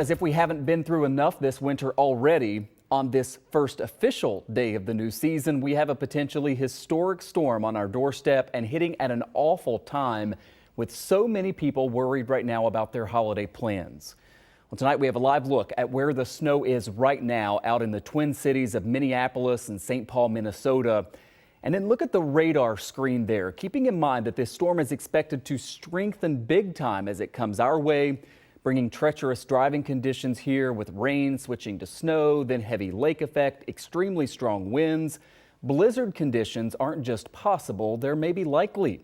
As if we haven't been through enough this winter already, on this first official day of the new season, we have a potentially historic storm on our doorstep and hitting at an awful time with so many people worried right now about their holiday plans. Well, tonight we have a live look at where the snow is right now out in the Twin Cities of Minneapolis and St. Paul, Minnesota. And then look at the radar screen there, keeping in mind that this storm is expected to strengthen big time as it comes our way, bringing treacherous driving conditions here with rain switching to snow, then heavy lake effect, extremely strong winds. Blizzard conditions aren't just possible, they're maybe likely.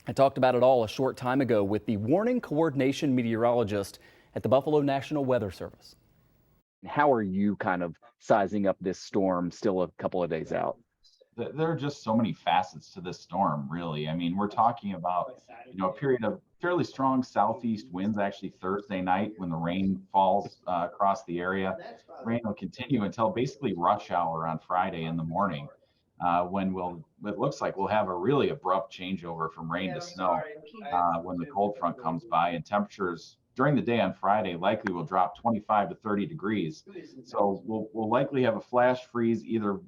I talked about it all a short time ago with the Warning Coordination Meteorologist at the Buffalo National Weather Service. How are you kind of sizing up this storm still a couple of days out? There are just so many facets to this storm, really. I mean, we're talking about, a period of fairly strong southeast winds actually Thursday night when the rain falls across the area. Rain will continue until basically rush hour on Friday in the morning, when it looks like we'll have a really abrupt changeover from rain to snow when the cold front comes by, and temperatures during the day on Friday likely will drop 25 to 30 degrees. So we'll likely have a flash freeze either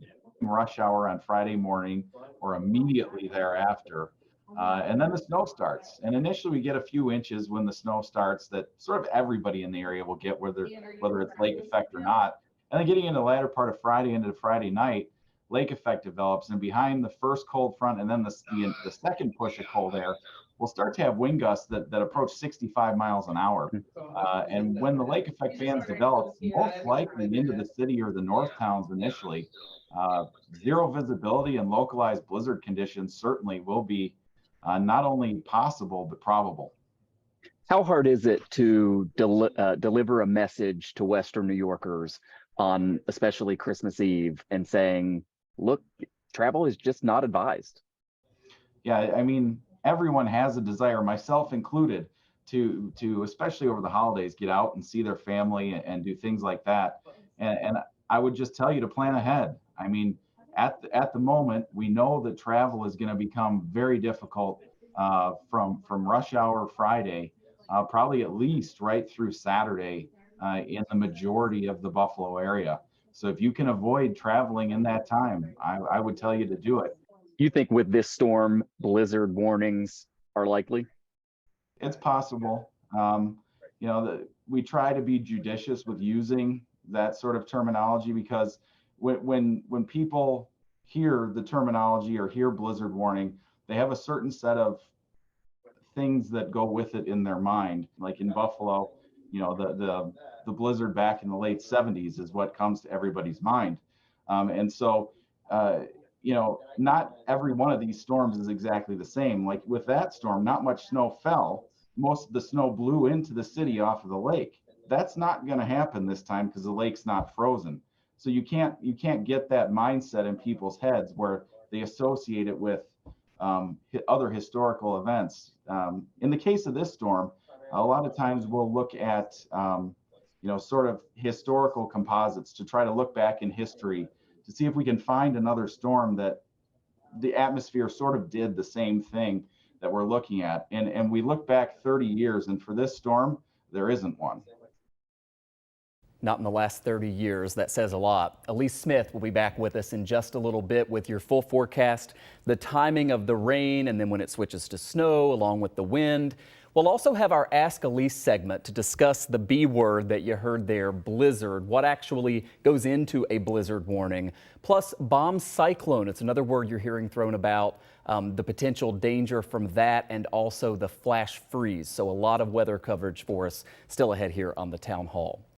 rush hour on Friday morning or immediately thereafter. And then the snow starts. And initially we get a few inches when the snow starts that sort of everybody in the area will get, whether it's lake effect or not. And then getting into the latter part of Friday into Friday night, lake effect develops. And behind the first cold front and then the second push of cold air, we'll start to have wind gusts that approach 65 miles an hour. And when the lake effect bands develop, most likely into the city or the north towns initially, zero visibility and localized blizzard conditions certainly will be not only possible, but probable. How hard is it to deliver a message to Western New Yorkers on especially Christmas Eve and saying, look, travel is just not advised? Yeah, I mean, everyone has a desire, myself included, to especially over the holidays, get out and see their family and do things like that. And I would just tell you to plan ahead. I mean, at the moment, we know that travel is going to become very difficult from rush hour Friday, probably at least right through Saturday in the majority of the Buffalo area. So if you can avoid traveling in that time, I would tell you to do it. You think with this storm, blizzard warnings are likely? It's possible. We try to be judicious with using that sort of terminology because when people hear the terminology or hear blizzard warning, they have a certain set of things that go with it in their mind. Like in Buffalo, the blizzard back in the late 70s is what comes to everybody's mind. Not every one of these storms is exactly the same. Like with that storm, not much snow fell. Most of the snow blew into the city off of the lake. That's not going to happen this time because the lake's not frozen. So you can't get that mindset in people's heads where they associate it with other historical events. In the case of this storm, a lot of times we'll look at sort of historical composites to try to look back in history to see if we can find another storm that the atmosphere sort of did the same thing that we're looking at. And we look back 30 years, and for this storm, there isn't one. Not in the last 30 years. That says a lot. Elise Smith will be back with us in just a little bit with your full forecast, the timing of the rain, and then when it switches to snow, along with the wind. We'll also have our Ask Elise segment to discuss the B word that you heard there, blizzard, what actually goes into a blizzard warning, plus bomb cyclone. It's another word you're hearing thrown about, the potential danger from that, and also the flash freeze. So a lot of weather coverage for us still ahead here on the Town Hall.